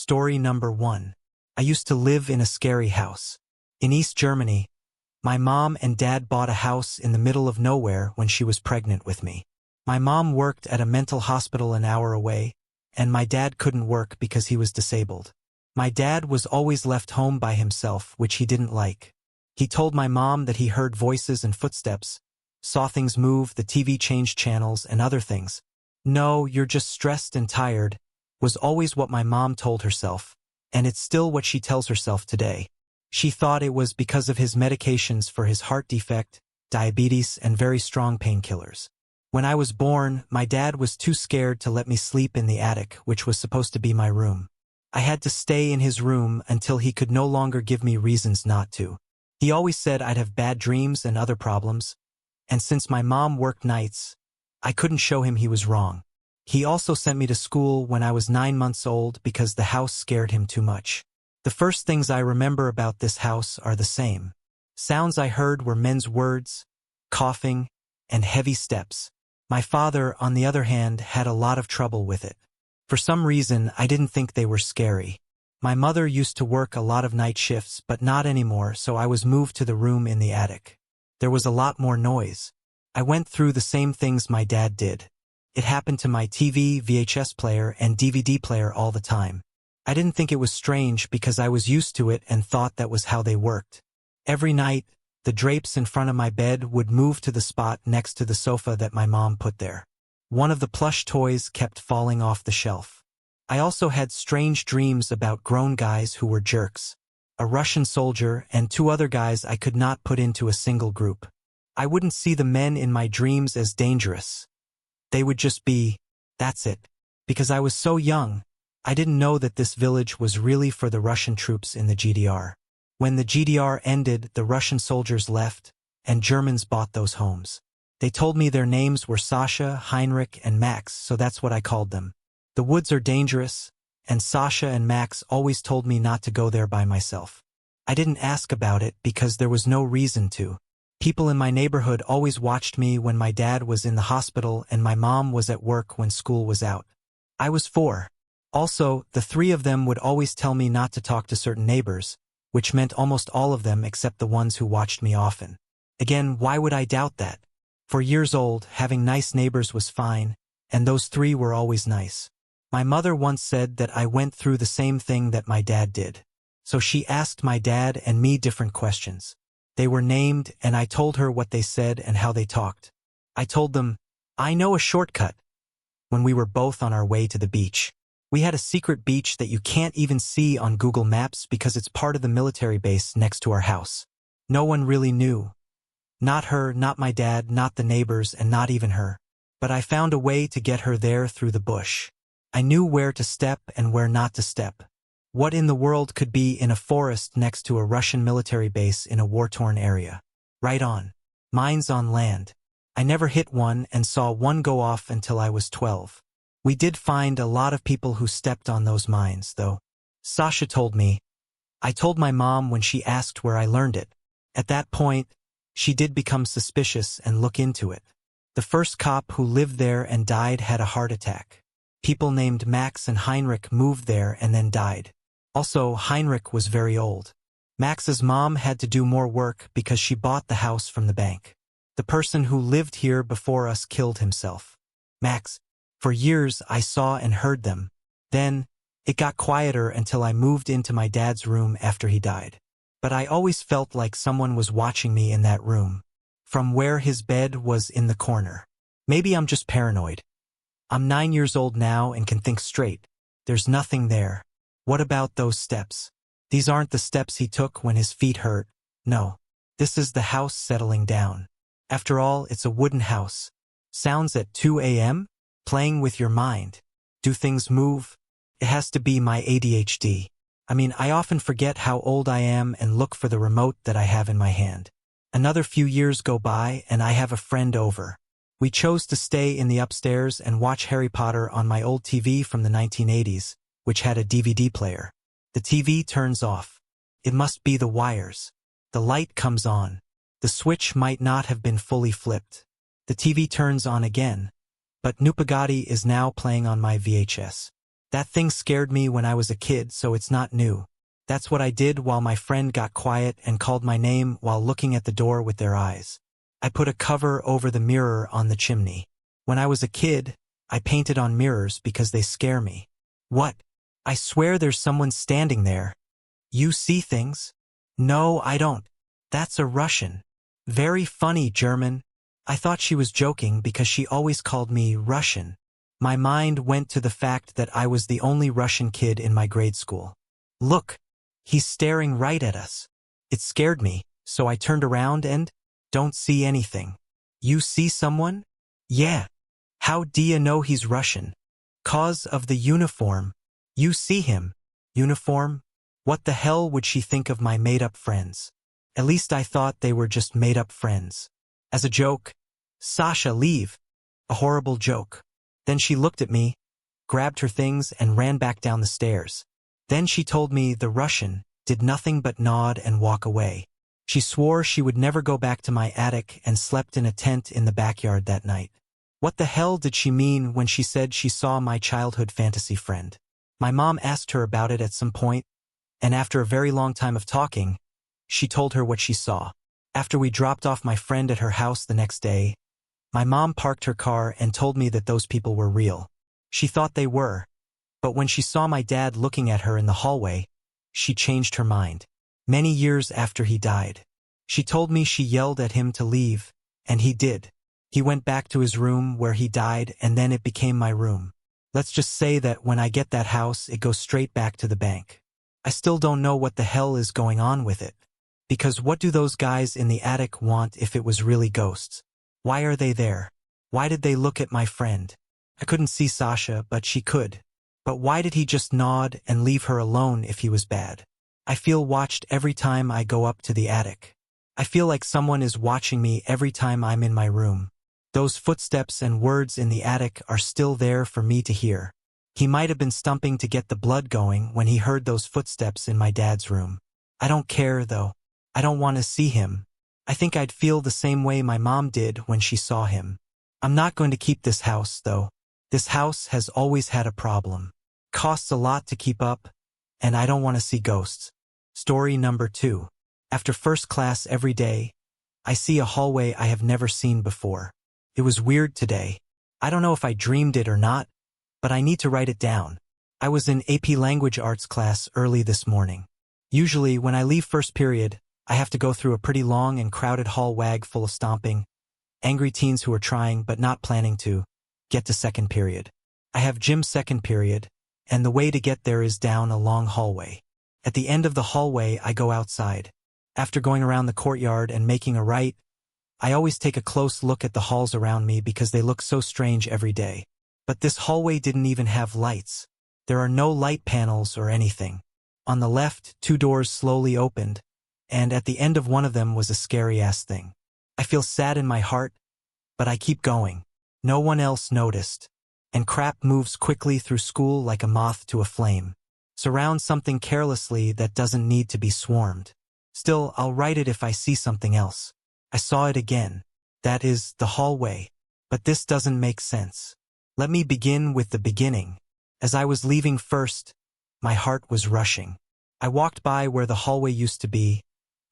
Story number 1. I used to live in a scary house. In East Germany, my mom and dad bought a house in the middle of nowhere when she was pregnant with me. My mom worked at a mental hospital an hour away, and my dad couldn't work because he was disabled. My dad was always left home by himself, which he didn't like. He told my mom that he heard voices and footsteps, saw things move, the TV changed channels, and other things. "No, you're just stressed and tired," was always what my mom told herself, and it's still what she tells herself today. She thought it was because of his medications for his heart defect, diabetes, and very strong painkillers. When I was born, my dad was too scared to let me sleep in the attic, which was supposed to be my room. I had to stay in his room until he could no longer give me reasons not to. He always said I'd have bad dreams and other problems, and since my mom worked nights, I couldn't show him he was wrong. He also sent me to school when I was 9 months old because the house scared him too much. The first things I remember about this house are the same. Sounds I heard were men's words, coughing, and heavy steps. My father, on the other hand, had a lot of trouble with it. For some reason, I didn't think they were scary. My mother used to work a lot of night shifts, but not anymore, so I was moved to the room in the attic. There was a lot more noise. I went through the same things my dad did. It happened to my TV, VHS player, and DVD player all the time. I didn't think it was strange because I was used to it and thought that was how they worked. Every night, the drapes in front of my bed would move to the spot next to the sofa that my mom put there. One of the plush toys kept falling off the shelf. I also had strange dreams about grown guys who were jerks. A Russian soldier and 2 other guys I could not put into a single group. I wouldn't see the men in my dreams as dangerous. They would just be, that's it. Because I was so young, I didn't know that this village was really for the Russian troops in the GDR. When the GDR ended, the Russian soldiers left, and Germans bought those homes. They told me their names were Sasha, Heinrich, and Max, so that's what I called them. The woods are dangerous, and Sasha and Max always told me not to go there by myself. I didn't ask about it because there was no reason to. People in my neighborhood always watched me when my dad was in the hospital and my mom was at work when school was out. I was 4. Also, the 3 of them would always tell me not to talk to certain neighbors, which meant almost all of them except the ones who watched me often. Again, why would I doubt that? For years old, having nice neighbors was fine, and those 3 were always nice. My mother once said that I went through the same thing that my dad did. So she asked my dad and me different questions. They were named, and I told her what they said and how they talked. I told them, "I know a shortcut," when we were both on our way to the beach. We had a secret beach that you can't even see on Google Maps because it's part of the military base next to our house. No one really knew. Not her, not my dad, not the neighbors, and not even her. But I found a way to get her there through the bush. I knew where to step and where not to step. What in the world could be in a forest next to a Russian military base in a war-torn area? Right on. Mines on land. I never hit one and saw one go off until I was 12. We did find a lot of people who stepped on those mines, though. Sasha told me. I told my mom when she asked where I learned it. At that point, she did become suspicious and look into it. The first cop who lived there and died had a heart attack. People named Max and Heinrich moved there and then died. Also, Heinrich was very old. Max's mom had to do more work because she bought the house from the bank. The person who lived here before us killed himself. Max. For years, I saw and heard them. Then, it got quieter until I moved into my dad's room after he died. But I always felt like someone was watching me in that room, from where his bed was in the corner. Maybe I'm just paranoid. I'm 9 years old now and can think straight. There's nothing there. What about those steps? These aren't the steps he took when his feet hurt. No. This is the house settling down. After all, it's a wooden house. Sounds at 2 a.m.? Playing with your mind. Do things move? It has to be my ADHD. I often forget how old I am and look for the remote that I have in my hand. Another few years go by and I have a friend over. We chose to stay in the upstairs and watch Harry Potter on my old TV from the 1980s, which had a DVD player. The TV turns off. It must be the wires. The light comes on. The switch might not have been fully flipped. The TV turns on again. But Nupagati is now playing on my VHS. That thing scared me when I was a kid, so it's not new. That's what I did while my friend got quiet and called my name while looking at the door with their eyes. I put a cover over the mirror on the chimney. When I was a kid, I painted on mirrors because they scare me. What? I swear there's someone standing there. You see things? No, I don't. That's a Russian. Very funny, German. I thought she was joking because she always called me Russian. My mind went to the fact that I was the only Russian kid in my grade school. Look, he's staring right at us. It scared me, so I turned around and don't see anything. You see someone? Yeah. How do you know he's Russian? 'Cause of the uniform. You see him. Uniform? What the hell would she think of my made-up friends? At least I thought they were just made-up friends. As a joke, Sasha, leave. A horrible joke. Then she looked at me, grabbed her things and ran back down the stairs. Then she told me the Russian did nothing but nod and walk away. She swore she would never go back to my attic and slept in a tent in the backyard that night. What the hell did she mean when she said she saw my childhood fantasy friend? My mom asked her about it at some point, and after a very long time of talking, she told her what she saw. After we dropped off my friend at her house the next day, my mom parked her car and told me that those people were real. She thought they were, but when she saw my dad looking at her in the hallway, she changed her mind. Many years after he died, she told me she yelled at him to leave, and he did. He went back to his room where he died, and then it became my room. Let's just say that when I get that house, it goes straight back to the bank. I still don't know what the hell is going on with it. Because what do those guys in the attic want if it was really ghosts? Why are they there? Why did they look at my friend? I couldn't see Sasha, but she could. But why did he just nod and leave her alone if he was bad? I feel watched every time I go up to the attic. I feel like someone is watching me every time I'm in my room. Those footsteps and words in the attic are still there for me to hear. He might have been stumping to get the blood going when he heard those footsteps in my dad's room. I don't care, though. I don't want to see him. I think I'd feel the same way my mom did when she saw him. I'm not going to keep this house, though. This house has always had a problem. Costs a lot to keep up, and I don't want to see ghosts. Story number 2. After first class every day, I see a hallway I have never seen before. It was weird today. I don't know if I dreamed it or not, but I need to write it down. I was in AP Language Arts class early this morning. Usually, when I leave first period, I have to go through a pretty long and crowded hallway full of stomping, angry teens who are trying but not planning to get to second period. I have gym second period, and the way to get there is down a long hallway. At the end of the hallway, I go outside. After going around the courtyard and making a right, I always take a close look at the halls around me because they look so strange every day. But this hallway didn't even have lights. There are no light panels or anything. On the left, 2 doors slowly opened, and at the end of one of them was a scary-ass thing. I feel sad in my heart, but I keep going. No one else noticed. And crap moves quickly through school like a moth to a flame. Surround something carelessly that doesn't need to be swarmed. Still, I'll write it if I see something else. I saw it again. That is, the hallway. But this doesn't make sense. Let me begin with the beginning. As I was leaving first, my heart was rushing. I walked by where the hallway used to be,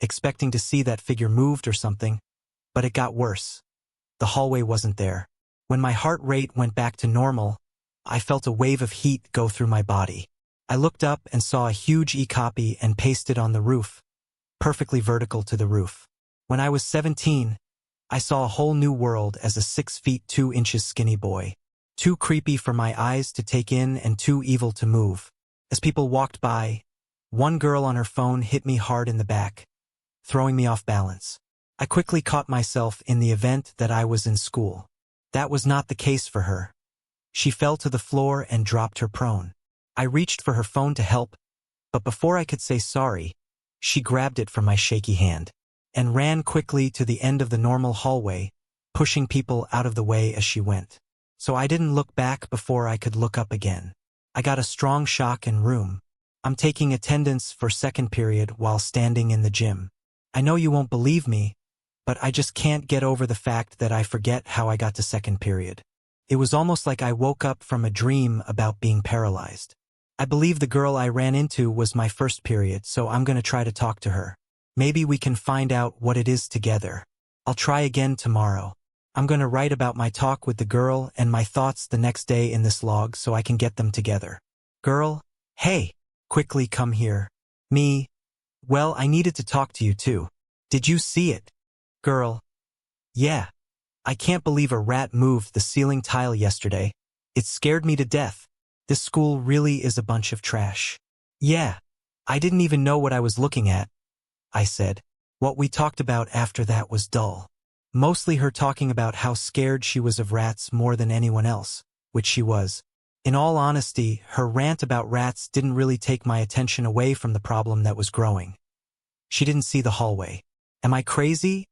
expecting to see that figure moved or something, but it got worse. The hallway wasn't there. When my heart rate went back to normal, I felt a wave of heat go through my body. I looked up and saw a huge e-copy and pasted on the roof, perfectly vertical to the roof. When I was 17, I saw a whole new world as a 6 feet 2 inches skinny boy. Too creepy for my eyes to take in and too evil to move. As people walked by, one girl on her phone hit me hard in the back, throwing me off balance. I quickly caught myself in the event that I was in school. That was not the case for her. She fell to the floor and dropped her prone. I reached for her phone to help, but before I could say sorry, she grabbed it from my shaky hand and ran quickly to the end of the normal hallway, pushing people out of the way as she went. So I didn't look back before I could look up again. I got a strong shock in room. I'm taking attendance for second period while standing in the gym. I know you won't believe me, but I just can't get over the fact that I forget how I got to second period. It was almost like I woke up from a dream about being paralyzed. I believe the girl I ran into was my first period, so I'm gonna try to talk to her. Maybe we can find out what it is together. I'll try again tomorrow. I'm gonna write about my talk with the girl and my thoughts the next day in this log so I can get them together. Girl, hey, quickly come here. Me, well, I needed to talk to you too. Did you see it? Girl, yeah. I can't believe a rat moved the ceiling tile yesterday. It scared me to death. This school really is a bunch of trash. Yeah. I didn't even know what I was looking at, I said. What we talked about after that was dull. Mostly her talking about how scared she was of rats more than anyone else, which she was. In all honesty, her rant about rats didn't really take my attention away from the problem that was growing. She didn't see the hallway. Am I crazy?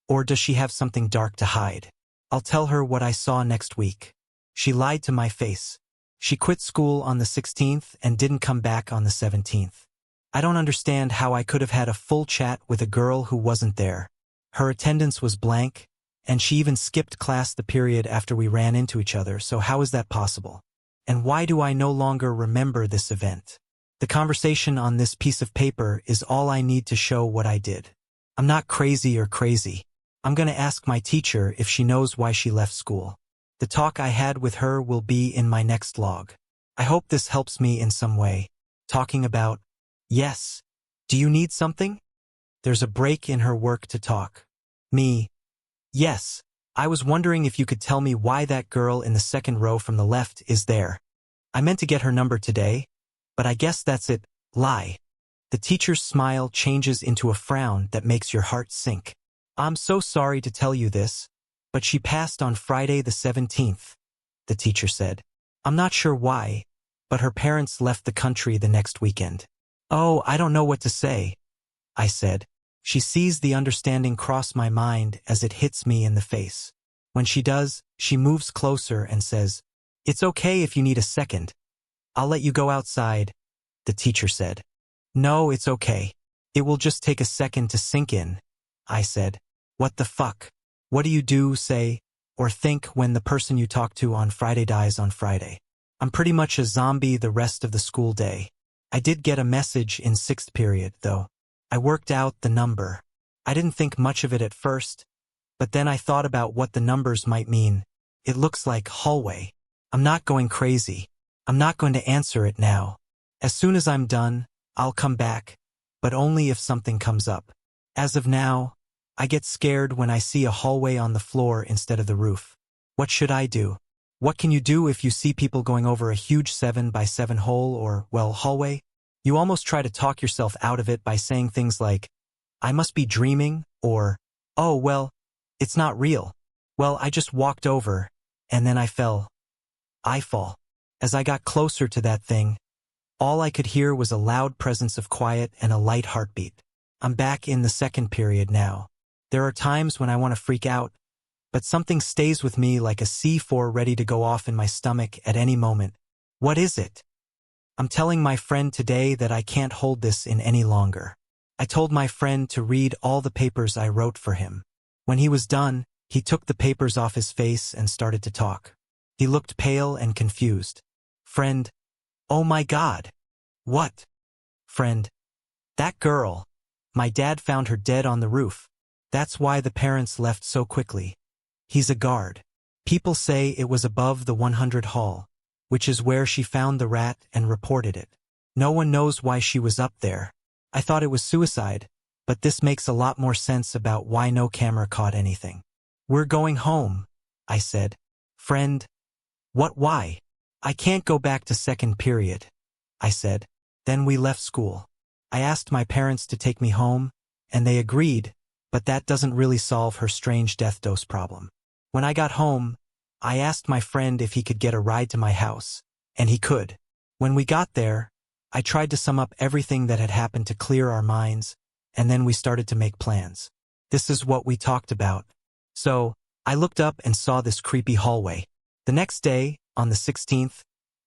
Or does she have something dark to hide? I'll tell her what I saw next week. She lied to my face. She quit school on the 16th and didn't come back on the 17th. I don't understand how I could have had a full chat with a girl who wasn't there. Her attendance was blank, and she even skipped class the period after we ran into each other, so how is that possible? And why do I no longer remember this event? The conversation on this piece of paper is all I need to show what I did. I'm not crazy or crazy. I'm gonna ask my teacher if she knows why she left school. The talk I had with her will be in my next log. I hope this helps me in some way. Talking about, yes. Do you need something? There's a break in her work to talk. Me. Yes. I was wondering if you could tell me why that girl in the second row from the left is there. I meant to get her number today, but I guess that's it. Lie. The teacher's smile changes into a frown that makes your heart sink. I'm so sorry to tell you this, but she passed on Friday the 17th, the teacher said. I'm not sure why, but her parents left the country the next weekend. Oh, I don't know what to say, I said. She sees the understanding cross my mind as it hits me in the face. When she does, she moves closer and says, "It's okay if you need a second. I'll let you go outside," the teacher said. No, it's okay. It will just take a second to sink in, I said. What the fuck? What do you do, say, or think when the person you talk to on Friday dies on Friday? I'm pretty much a zombie the rest of the school day. I did get a message in 6th period, though. I worked out the number. I didn't think much of it at first, but then I thought about what the numbers might mean. It looks like hallway. I'm not going crazy. I'm not going to answer it now. As soon as I'm done, I'll come back, but only if something comes up. As of now, I get scared when I see a hallway on the floor instead of the roof. What should I do? What can you do if you see people going over a huge 7x7 hole or, well, hallway? You almost try to talk yourself out of it by saying things like, I must be dreaming, or, oh, well, it's not real. Well, I just walked over, and then I fell. I fall. As I got closer to that thing, all I could hear was a loud presence of quiet and a light heartbeat. I'm back in the 2nd period now. There are times when I want to freak out, but something stays with me like a C4 ready to go off in my stomach at any moment. What is it? I'm telling my friend today that I can't hold this in any longer. I told my friend to read all the papers I wrote for him. When he was done, he took the papers off his face and started to talk. He looked pale and confused. Friend, oh my God. What? Friend, that girl. My dad found her dead on the roof. That's why the parents left so quickly. He's a guard. People say it was above the 100 hall, which is where she found the rat and reported it. No one knows why she was up there. I thought it was suicide, but this makes a lot more sense about why no camera caught anything. We're going home, I said. Friend, what, why? I can't go back to 2nd period, I said. Then we left school. I asked my parents to take me home, and they agreed, but that doesn't really solve her strange death dose problem. When I got home, I asked my friend if he could get a ride to my house, and he could. When we got there, I tried to sum up everything that had happened to clear our minds, and then we started to make plans. This is what we talked about. So, I looked up and saw this creepy hallway. The next day, on the 16th,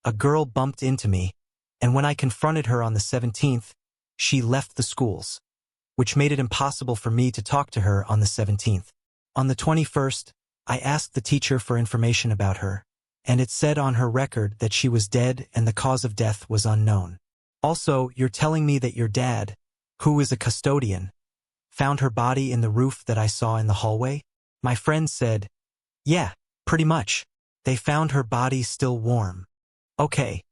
a girl bumped into me, and when I confronted her on the 17th, she left the schools, which made it impossible for me to talk to her on the 17th. On the 21st, I asked the teacher for information about her, and it said on her record that she was dead and the cause of death was unknown. Also, you're telling me that your dad, who is a custodian, found her body in the roof that I saw in the hallway? My friend said, yeah, pretty much. They found her body still warm. Okay.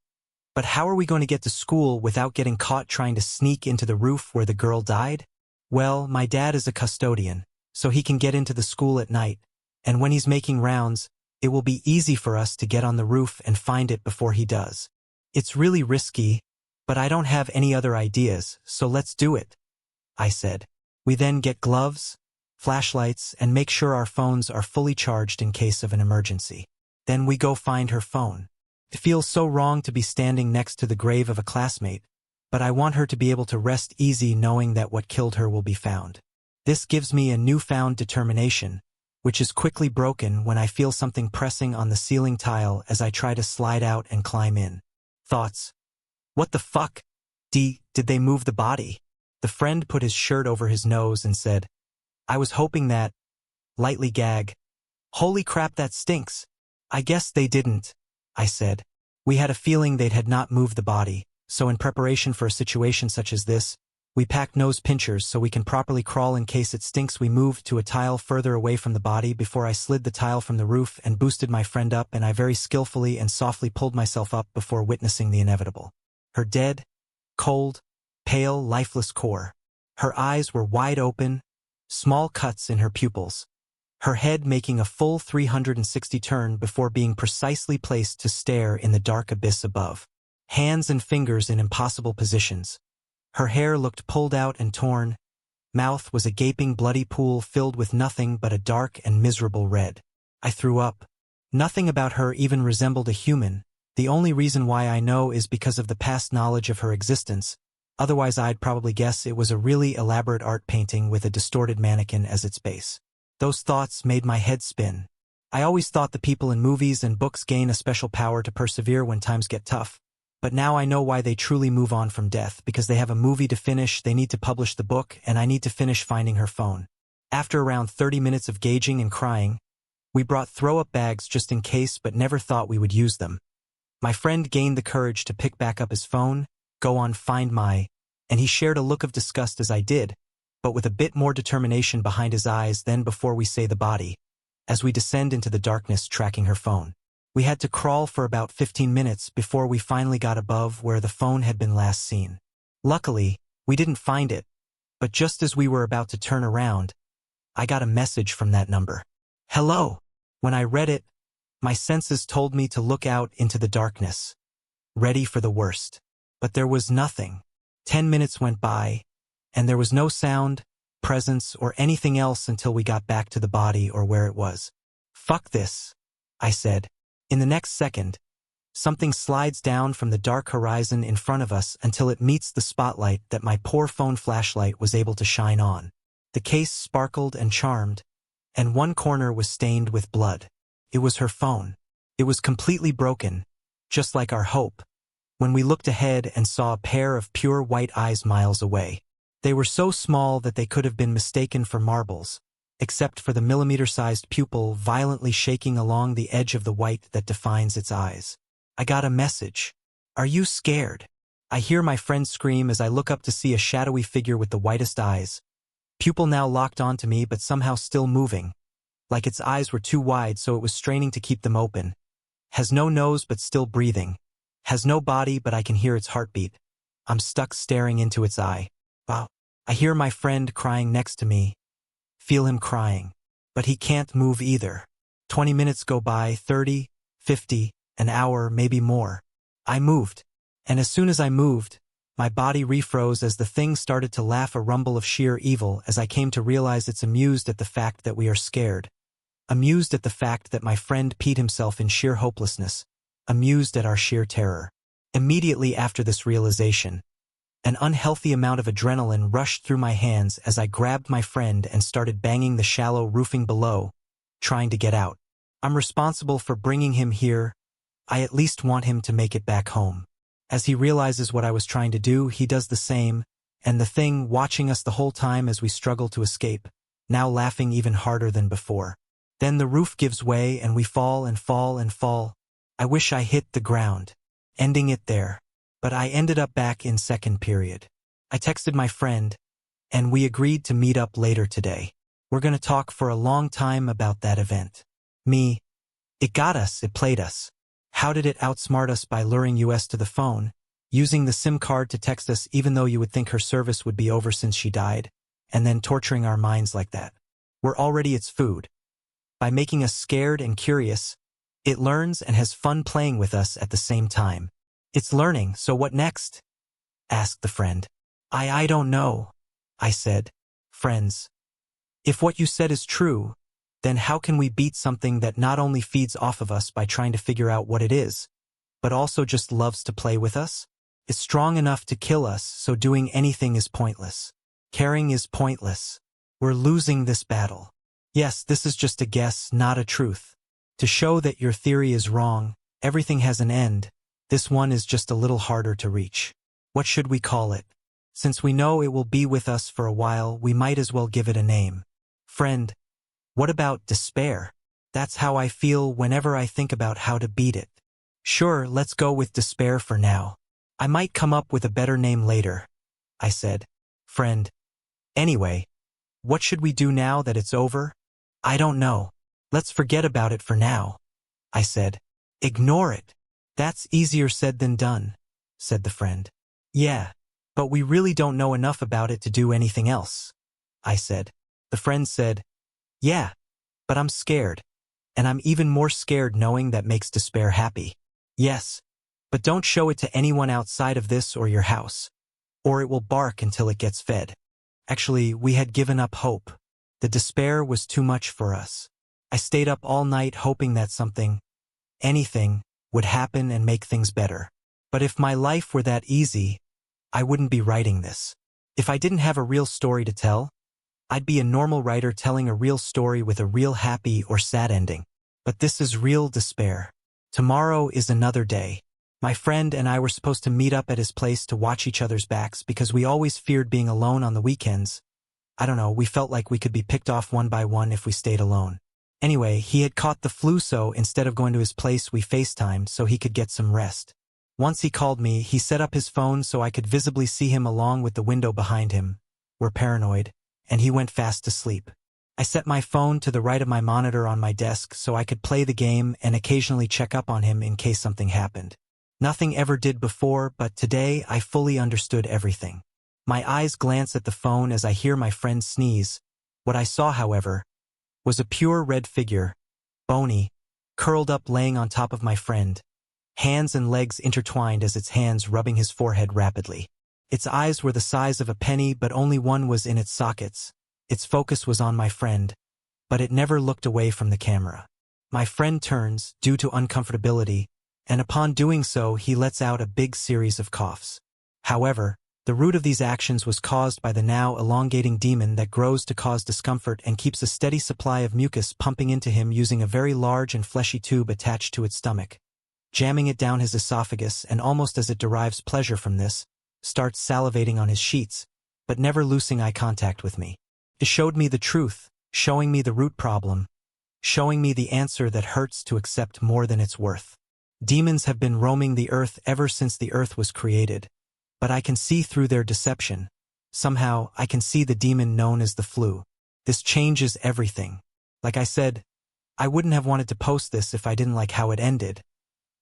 But how are we going to get to school without getting caught trying to sneak into the roof where the girl died? Well, my dad is a custodian, so he can get into the school at night, and when he's making rounds, it will be easy for us to get on the roof and find it before he does. It's really risky, but I don't have any other ideas, so let's do it, I said. We then get gloves, flashlights, and make sure our phones are fully charged in case of an emergency. Then we go find her phone. It feels so wrong to be standing next to the grave of a classmate, but I want her to be able to rest easy knowing that what killed her will be found. This gives me a newfound determination, which is quickly broken when I feel something pressing on the ceiling tile as I try to slide out and climb in. Thoughts. What the fuck? Did they move the body? The friend put his shirt over his nose and said, I was hoping that. Lightly gag. Holy crap, that stinks. I guess they didn't, I said. We had a feeling they had not moved the body, so in preparation for a situation such as this, we packed nose pinchers so we can properly crawl in case it stinks. We moved to a tile further away from the body before I slid the tile from the roof and boosted my friend up, and I very skillfully and softly pulled myself up before witnessing the inevitable. Her dead, cold, pale, lifeless core. Her eyes were wide open, small cuts in her pupils. Her head making a full 360 turn before being precisely placed to stare in the dark abyss above. Hands and fingers in impossible positions. Her hair looked pulled out and torn. Mouth was a gaping bloody pool filled with nothing but a dark and miserable red. I threw up. Nothing about her even resembled a human. The only reason why I know is because of the past knowledge of her existence. Otherwise I'd probably guess it was a really elaborate art painting with a distorted mannequin as its base. Those thoughts made my head spin. I always thought the people in movies and books gain a special power to persevere when times get tough. But now I know why they truly move on from death, because they have a movie to finish, they need to publish the book, and I need to finish finding her phone. After around 30 minutes of gauging and crying, we brought throw-up bags just in case but never thought we would use them. My friend gained the courage to pick back up his phone, go on Find My, and he shared a look of disgust as I did, but with a bit more determination behind his eyes than before we say the body, as we descend into the darkness tracking her phone. We had to crawl for about 15 minutes before we finally got above where the phone had been last seen. Luckily, we didn't find it, but just as we were about to turn around, I got a message from that number. Hello. When I read it, my senses told me to look out into the darkness, ready for the worst. But there was nothing. 10 minutes went by, and there was no sound, presence, or anything else until we got back to the body or where it was. Fuck this, I said. In the next second, something slides down from the dark horizon in front of us until it meets the spotlight that my poor phone flashlight was able to shine on. The case sparkled and charmed, and one corner was stained with blood. It was her phone. It was completely broken, just like our hope, when we looked ahead and saw a pair of pure white eyes miles away. They were so small that they could have been mistaken for marbles, except for the millimeter-sized pupil violently shaking along the edge of the white that defines its eyes. I got a message. Are you scared? I hear my friend scream as I look up to see a shadowy figure with the whitest eyes. Pupil now locked onto me but somehow still moving, like its eyes were too wide so it was straining to keep them open. Has no nose but still breathing. Has no body but I can hear its heartbeat. I'm stuck staring into its eye. Wow. I hear my friend crying next to me. Feel him crying. But he can't move either. 20 minutes go by, 30, 50, an hour, maybe more. I moved. And as soon as I moved, my body refroze as the thing started to laugh, a rumble of sheer evil as I came to realize it's amused at the fact that we are scared. Amused at the fact that my friend peed himself in sheer hopelessness. Amused at our sheer terror. Immediately after this realization, an unhealthy amount of adrenaline rushed through my hands as I grabbed my friend and started banging the shallow roofing below, trying to get out. I'm responsible for bringing him here. I at least want him to make it back home. As he realizes what I was trying to do, he does the same, and the thing watching us the whole time as we struggle to escape, now laughing even harder than before. Then the roof gives way and we fall and fall and fall, I wish I hit the ground, ending it there. But I ended up back in second period. I texted my friend, and we agreed to meet up later today. We're gonna talk for a long time about that event. Me, it got us, it played us. How did it outsmart us by luring us to the phone, using the SIM card to text us even though you would think her service would be over since she died, and then torturing our minds like that? We're already its food. By making us scared and curious, it learns and has fun playing with us at the same time. It's learning, so what next? Asked the friend. I don't know, I said. Friends, if what you said is true, then how can we beat something that not only feeds off of us by trying to figure out what it is, but also just loves to play with us? It's strong enough to kill us, so doing anything is pointless. Caring is pointless. We're losing this battle. Yes, this is just a guess, not a truth. To show that your theory is wrong, everything has an end. This one is just a little harder to reach. What should we call it? Since we know it will be with us for a while, we might as well give it a name. Friend, what about despair? That's how I feel whenever I think about how to beat it. Sure, let's go with despair for now. I might come up with a better name later, I said. Friend, anyway, what should we do now that it's over? I don't know. Let's forget about it for now, I said. Ignore it. That's easier said than done, said the friend. Yeah, but we really don't know enough about it to do anything else, I said. The friend said, yeah, but I'm scared. And I'm even more scared knowing that makes despair happy. Yes, but don't show it to anyone outside of this or your house, or it will bark until it gets fed. Actually, we had given up hope. The despair was too much for us. I stayed up all night hoping that something, anything, would happen and make things better. But if my life were that easy, I wouldn't be writing this. If I didn't have a real story to tell, I'd be a normal writer telling a real story with a real happy or sad ending. But this is real despair. Tomorrow is another day. My friend and I were supposed to meet up at his place to watch each other's backs because we always feared being alone on the weekends. I don't know, we felt like we could be picked off one by one if we stayed alone. Anyway, he had caught the flu, so instead of going to his place, we FaceTimed so he could get some rest. Once he called me, he set up his phone so I could visibly see him along with the window behind him. We're paranoid, and he went fast to sleep. I set my phone to the right of my monitor on my desk so I could play the game and occasionally check up on him in case something happened. Nothing ever did before, but today I fully understood everything. My eyes glance at the phone as I hear my friend sneeze. What I saw, however, was a pure red figure, bony, curled up laying on top of my friend, hands and legs intertwined as its hands rubbing his forehead rapidly. Its eyes were the size of a penny, but only one was in its sockets. Its focus was on my friend, but it never looked away from the camera. My friend turns, due to uncomfortability, and upon doing so he lets out a big series of coughs. However, the root of these actions was caused by the now elongating demon that grows to cause discomfort and keeps a steady supply of mucus pumping into him using a very large and fleshy tube attached to its stomach. Jamming it down his esophagus, and almost as it derives pleasure from this, starts salivating on his sheets, but never losing eye contact with me. It showed me the truth, showing me the root problem, showing me the answer that hurts to accept more than it's worth. Demons have been roaming the earth ever since the earth was created, but I can see through their deception. Somehow, I can see the demon known as the flu. This changes everything. Like I said, I wouldn't have wanted to post this if I didn't like how it ended.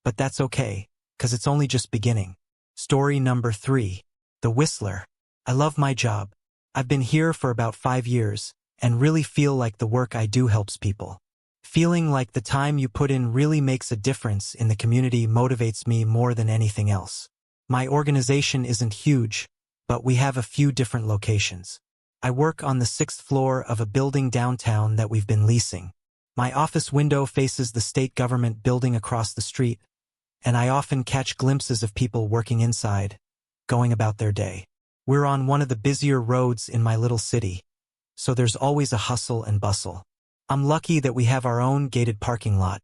But that's okay, 'cause it's only just beginning. Story number 3. The Whistler. I love my job. I've been here for about 5 years, and really feel like the work I do helps people. Feeling like the time you put in really makes a difference in the community motivates me more than anything else. My organization isn't huge, but we have a few different locations. I work on the 6th floor of a building downtown that we've been leasing. My office window faces the state government building across the street, and I often catch glimpses of people working inside, going about their day. We're on one of the busier roads in my little city, so there's always a hustle and bustle. I'm lucky that we have our own gated parking lot,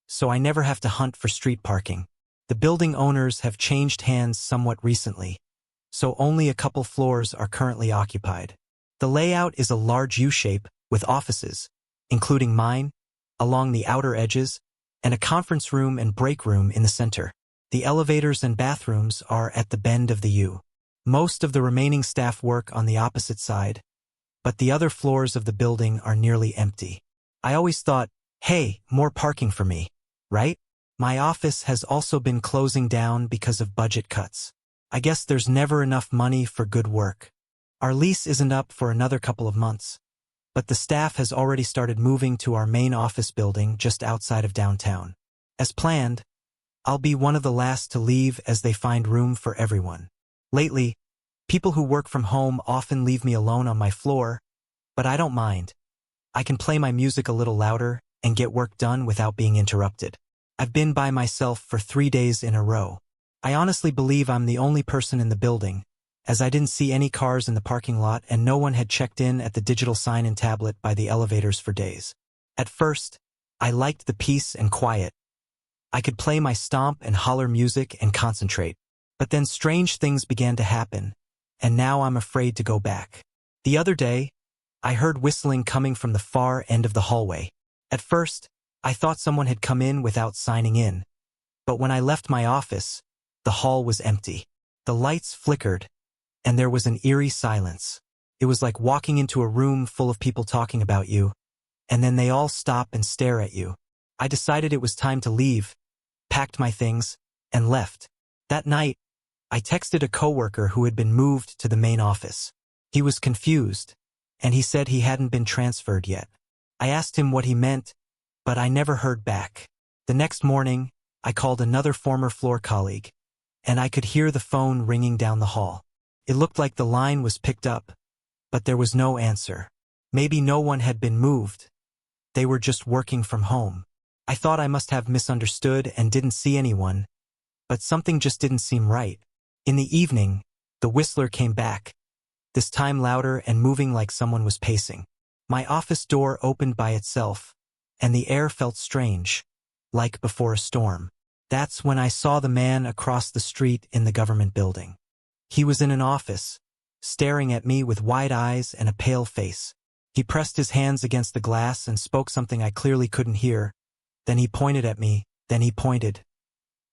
so I never have to hunt for street parking. The building owners have changed hands somewhat recently, so only a couple floors are currently occupied. The layout is a large U-shape with offices, including mine, along the outer edges, and a conference room and break room in the center. The elevators and bathrooms are at the bend of the U. Most of the remaining staff work on the opposite side, but the other floors of the building are nearly empty. I always thought, hey, more parking for me, right? My office has also been closing down because of budget cuts. I guess there's never enough money for good work. Our lease isn't up for another couple of months, but the staff has already started moving to our main office building just outside of downtown. As planned, I'll be one of the last to leave as they find room for everyone. Lately, people who work from home often leave me alone on my floor, but I don't mind. I can play my music a little louder and get work done without being interrupted. I've been by myself for 3 days in a row. I honestly believe I'm the only person in the building, as I didn't see any cars in the parking lot and no one had checked in at the digital sign-in tablet by the elevators for days. At first, I liked the peace and quiet. I could play my stomp and holler music and concentrate. But then strange things began to happen, and now I'm afraid to go back. The other day, I heard whistling coming from the far end of the hallway. At first, I thought someone had come in without signing in, but when I left my office, the hall was empty. The lights flickered, and there was an eerie silence. It was like walking into a room full of people talking about you, and then they all stop and stare at you. I decided it was time to leave, packed my things, and left. That night, I texted a coworker who had been moved to the main office. He was confused, and he said he hadn't been transferred yet. I asked him what he meant, but I never heard back. The next morning, I called another former floor colleague, and I could hear the phone ringing down the hall. It looked like the line was picked up, but there was no answer. Maybe no one had been moved. They were just working from home. I thought I must have misunderstood and didn't see anyone, but something just didn't seem right. In the evening, the whistler came back, this time louder and moving like someone was pacing. My office door opened by itself, and the air felt strange, like before a storm. That's when I saw the man across the street in the government building. He was in an office, staring at me with wide eyes and a pale face. He pressed his hands against the glass and spoke something I clearly couldn't hear. Then he pointed at me, then he pointed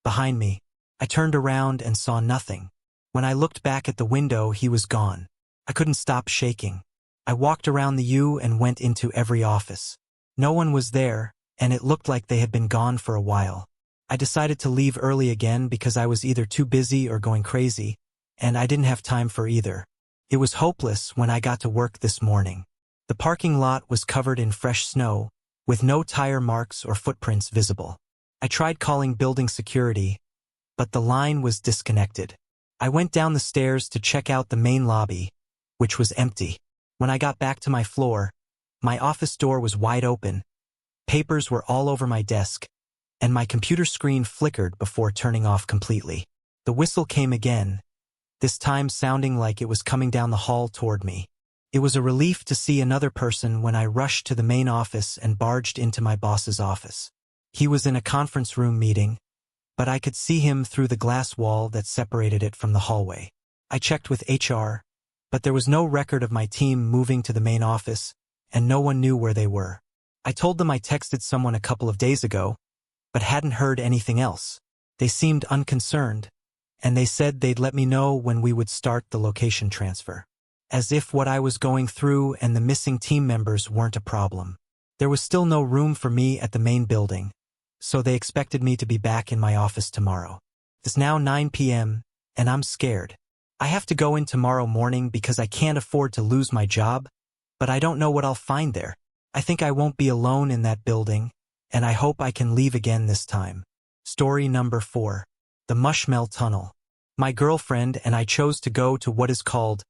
behind me. I turned around and saw nothing. When I looked back at the window, he was gone. I couldn't stop shaking. I walked around the U and went into every office. No one was there, and it looked like they had been gone for a while. I decided to leave early again because I was either too busy or going crazy, and I didn't have time for either. It was hopeless when I got to work this morning. The parking lot was covered in fresh snow, with no tire marks or footprints visible. I tried calling building security, but the line was disconnected. I went down the stairs to check out the main lobby, which was empty. When I got back to my floor, my office door was wide open, papers were all over my desk, and my computer screen flickered before turning off completely. The whistle came again, this time sounding like it was coming down the hall toward me. It was a relief to see another person when I rushed to the main office and barged into my boss's office. He was in a conference room meeting, but I could see him through the glass wall that separated it from the hallway. I checked with HR, but there was no record of my team moving to the main office, and no one knew where they were. I told them I texted someone a couple of days ago, but hadn't heard anything else. They seemed unconcerned, and they said they'd let me know when we would start the location transfer. As if what I was going through and the missing team members weren't a problem. There was still no room for me at the main building, so they expected me to be back in my office tomorrow. It's now 9 p.m., and I'm scared. I have to go in tomorrow morning because I can't afford to lose my job, but I don't know what I'll find there. I think I won't be alone in that building, and I hope I can leave again this time. Story number 4. The Mushmel Tunnel. My girlfriend and I chose to go to what is called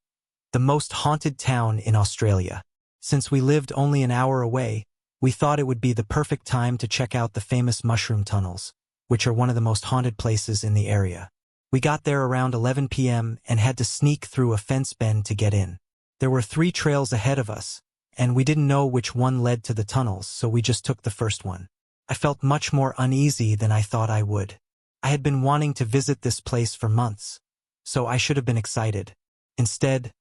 the most haunted town in Australia. Since we lived only an hour away, we thought it would be the perfect time to check out the famous mushroom tunnels, which are one of the most haunted places in the area. We got there around 11 p.m. and had to sneak through a fence bend to get in. There were 3 trails ahead of us, and we didn't know which one led to the tunnels, so we just took the first one. I felt much more uneasy than I thought I would. I had been wanting to visit this place for months, so I should have been excited. Instead,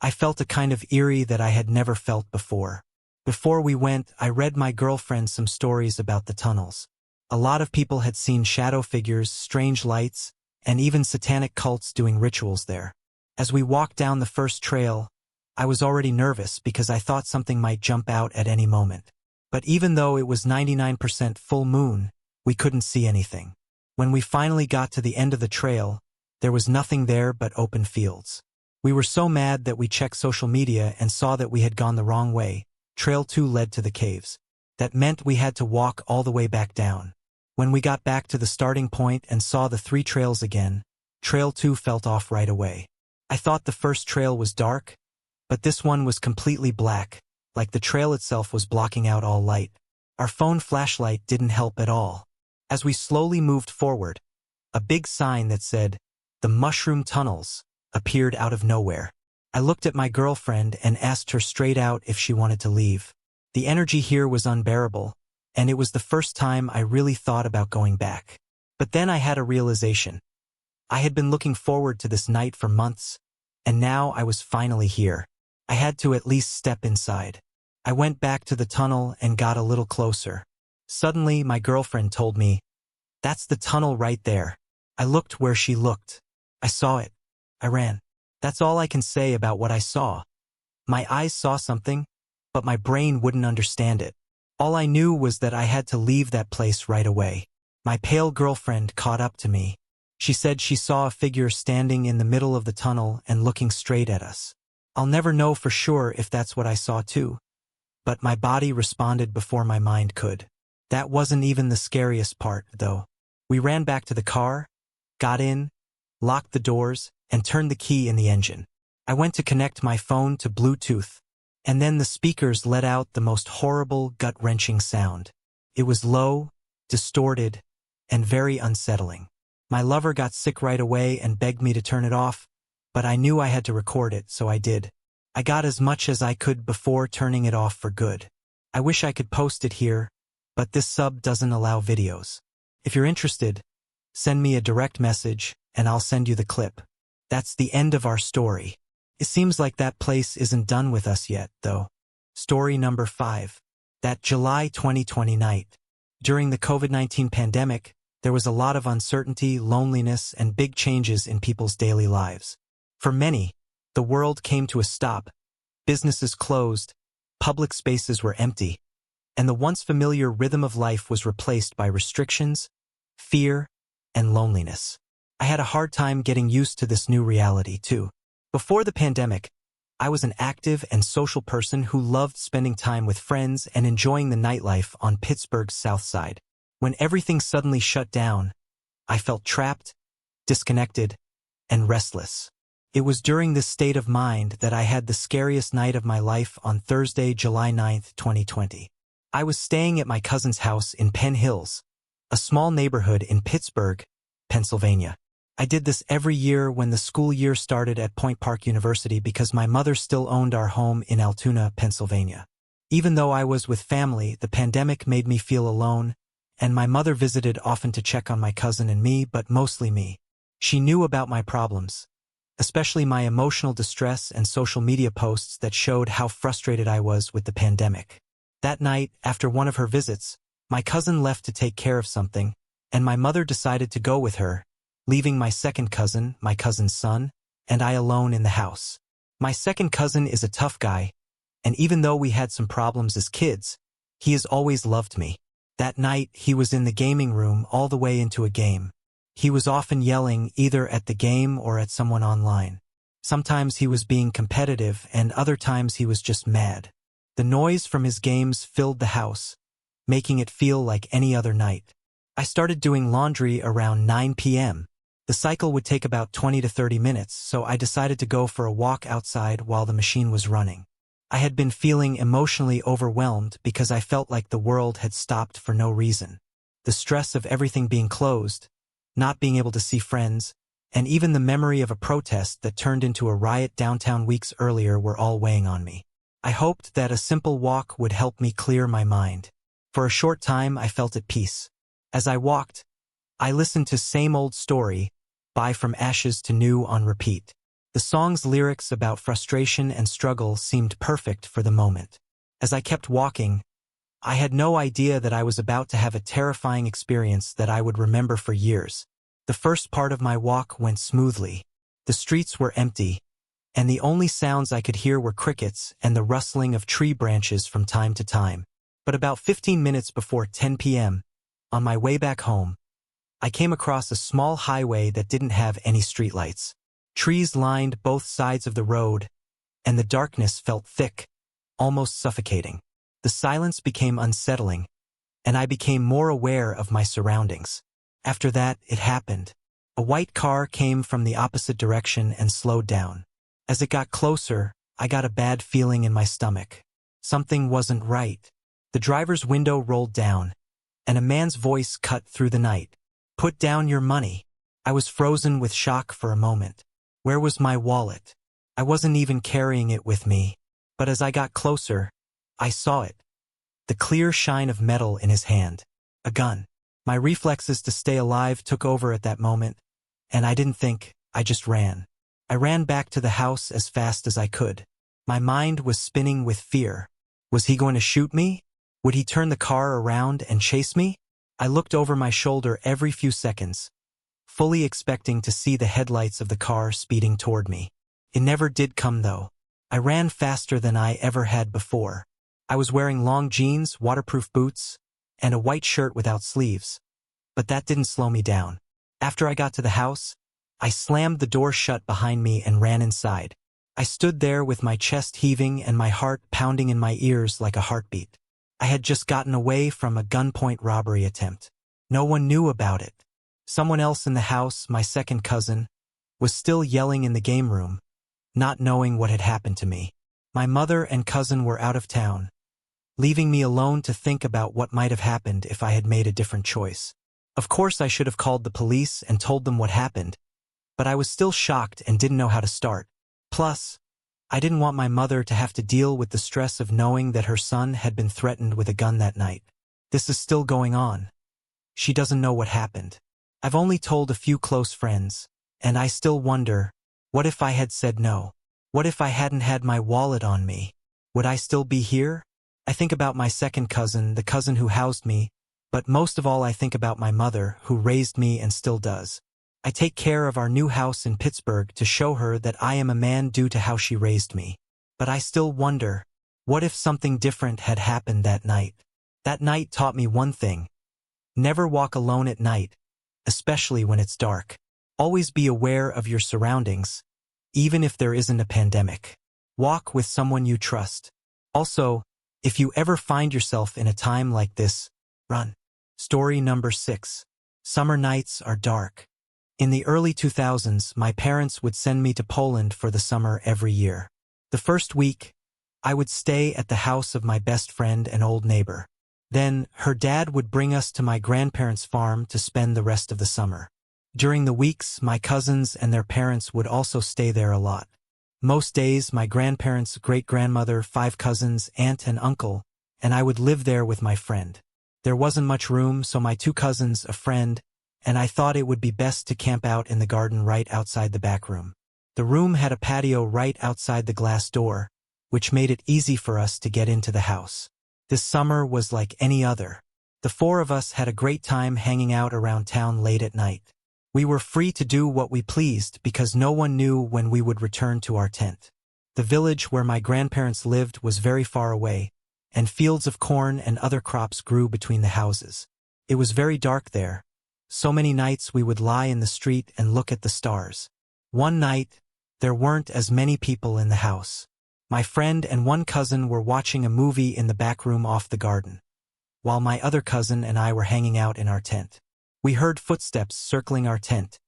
I felt a kind of eerie that I had never felt before. Before we went, I read my girlfriend some stories about the tunnels. A lot of people had seen shadow figures, strange lights, and even satanic cults doing rituals there. As we walked down the first trail, I was already nervous because I thought something might jump out at any moment. But even though it was 99% full moon, we couldn't see anything. When we finally got to the end of the trail, there was nothing there but open fields. We were so mad that we checked social media and saw that we had gone the wrong way. Trail 2 led to the caves. That meant we had to walk all the way back down. When we got back to the starting point and saw the 3 trails again, Trail 2 felt off right away. I thought the first trail was dark, but this one was completely black, like the trail itself was blocking out all light. Our phone flashlight didn't help at all. As we slowly moved forward, a big sign that said, "The Mushroom Tunnels," appeared out of nowhere. I looked at my girlfriend and asked her straight out if she wanted to leave. The energy here was unbearable, and it was the first time I really thought about going back. But then I had a realization. I had been looking forward to this night for months, and now I was finally here. I had to at least step inside. I went back to the tunnel and got a little closer. Suddenly, my girlfriend told me, "That's the tunnel right there." I looked where she looked. I saw it. I ran. That's all I can say about what I saw. My eyes saw something, but my brain wouldn't understand it. All I knew was that I had to leave that place right away. My pale girlfriend caught up to me. She said she saw a figure standing in the middle of the tunnel and looking straight at us. I'll never know for sure if that's what I saw too, but my body responded before my mind could. That wasn't even the scariest part, though. We ran back to the car, got in, locked the doors, and turned the key in the engine. I went to connect my phone to Bluetooth, and then the speakers let out the most horrible, gut-wrenching sound. It was low, distorted, and very unsettling. My lover got sick right away and begged me to turn it off, but I knew I had to record it, so I did. I got as much as I could before turning it off for good. I wish I could post it here, but this sub doesn't allow videos. If you're interested, send me a direct message, and I'll send you the clip. That's the end of our story. It seems like that place isn't done with us yet, though. Story number 5. That July 2020 night. During the COVID-19 pandemic, there was a lot of uncertainty, loneliness, and big changes in people's daily lives. For many, the world came to a stop. Businesses closed, public spaces were empty, and the once familiar rhythm of life was replaced by restrictions, fear, and loneliness. I had a hard time getting used to this new reality, too. Before the pandemic, I was an active and social person who loved spending time with friends and enjoying the nightlife on Pittsburgh's South Side. When everything suddenly shut down, I felt trapped, disconnected, and restless. It was during this state of mind that I had the scariest night of my life on Thursday, July 9th, 2020. I was staying at my cousin's house in Penn Hills, a small neighborhood in Pittsburgh, Pennsylvania. I did this every year when the school year started at Point Park University because my mother still owned our home in Altoona, Pennsylvania. Even though I was with family, the pandemic made me feel alone, and my mother visited often to check on my cousin and me, but mostly me. She knew about my problems, especially my emotional distress and social media posts that showed how frustrated I was with the pandemic. That night, after one of her visits, my cousin left to take care of something, and my mother decided to go with her, leaving my second cousin, my cousin's son, and I alone in the house. My second cousin is a tough guy, and even though we had some problems as kids, he has always loved me. That night, he was in the gaming room all the way into a game. He was often yelling either at the game or at someone online. Sometimes he was being competitive, and other times he was just mad. The noise from his games filled the house, making it feel like any other night. I started doing laundry around 9 p.m. The cycle would take about 20 to 30 minutes, so I decided to go for a walk outside while the machine was running. I had been feeling emotionally overwhelmed because I felt like the world had stopped for no reason. The stress of everything being closed, not being able to see friends, and even the memory of a protest that turned into a riot downtown weeks earlier were all weighing on me. I hoped that a simple walk would help me clear my mind. For a short time, I felt at peace. As I walked, I listened to Same Old Story by From Ashes to New on repeat. The song's lyrics about frustration and struggle seemed perfect for the moment. As I kept walking, I had no idea that I was about to have a terrifying experience that I would remember for years. The first part of my walk went smoothly. The streets were empty, and the only sounds I could hear were crickets and the rustling of tree branches from time to time. But about 15 minutes before 10 p.m., on my way back home, I came across a small highway that didn't have any streetlights. Trees lined both sides of the road, and the darkness felt thick, almost suffocating. The silence became unsettling, and I became more aware of my surroundings. After that, it happened. A white car came from the opposite direction and slowed down. As it got closer, I got a bad feeling in my stomach. Something wasn't right. The driver's window rolled down, and a man's voice cut through the night. "Put down your money." I was frozen with shock for a moment. Where was my wallet? I wasn't even carrying it with me. But as I got closer, I saw it. The clear shine of metal in his hand. A gun. My reflexes to stay alive took over at that moment, and I didn't think, I just ran. I ran back to the house as fast as I could. My mind was spinning with fear. Was he going to shoot me? Would he turn the car around and chase me? I looked over my shoulder every few seconds, fully expecting to see the headlights of the car speeding toward me. It never did come though. I ran faster than I ever had before. I was wearing long jeans, waterproof boots, and a white shirt without sleeves. But that didn't slow me down. After I got to the house, I slammed the door shut behind me and ran inside. I stood there with my chest heaving and my heart pounding in my ears like a heartbeat. I had just gotten away from a gunpoint robbery attempt. No one knew about it. Someone else in the house, my second cousin, was still yelling in the game room, not knowing what had happened to me. My mother and cousin were out of town, leaving me alone to think about what might have happened if I had made a different choice. Of course I should have called the police and told them what happened, but I was still shocked and didn't know how to start. Plus, I didn't want my mother to have to deal with the stress of knowing that her son had been threatened with a gun that night. This is still going on. She doesn't know what happened. I've only told a few close friends, and I still wonder, what if I had said no? What if I hadn't had my wallet on me? Would I still be here? I think about my second cousin, the cousin who housed me, but most of all I think about my mother, who raised me and still does. I take care of our new house in Pittsburgh to show her that I am a man due to how she raised me. But I still wonder, what if something different had happened that night? That night taught me one thing. Never walk alone at night, especially when it's dark. Always be aware of your surroundings, even if there isn't a pandemic. Walk with someone you trust. Also, if you ever find yourself in a time like this, run. Story number 6. Summer nights are dark. In the early 2000s, my parents would send me to Poland for the summer every year. The first week, I would stay at the house of my best friend and old neighbor. Then, her dad would bring us to my grandparents' farm to spend the rest of the summer. During the weeks, my cousins and their parents would also stay there a lot. Most days, my grandparents, great-grandmother, 5 cousins, aunt and uncle, and I would live there with my friend. There wasn't much room, so my 2 cousins, a friend, and I thought it would be best to camp out in the garden right outside the back room. The room had a patio right outside the glass door, which made it easy for us to get into the house. This summer was like any other. The 4 of us had a great time hanging out around town late at night. We were free to do what we pleased because no one knew when we would return to our tent. The village where my grandparents lived was very far away, and fields of corn and other crops grew between the houses. It was very dark there. So many nights we would lie in the street and look at the stars. One night, there weren't as many people in the house. My friend and 1 cousin were watching a movie in the back room off the garden, while my other cousin and I were hanging out in our tent. We heard footsteps circling our tent,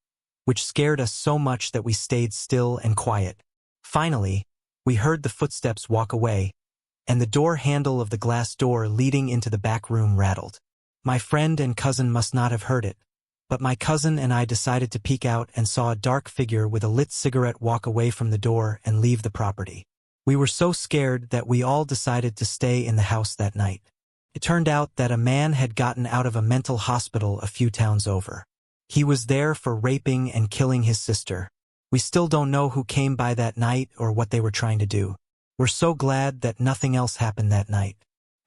which scared us so much that we stayed still and quiet. Finally, we heard the footsteps walk away, and the door handle of the glass door leading into the back room rattled. My friend and cousin must not have heard it, but my cousin and I decided to peek out and saw a dark figure with a lit cigarette walk away from the door and leave the property. We were so scared that we all decided to stay in the house that night. It turned out that a man had gotten out of a mental hospital a few towns over. He was there for raping and killing his sister. We still don't know who came by that night or what they were trying to do. We're so glad that nothing else happened that night.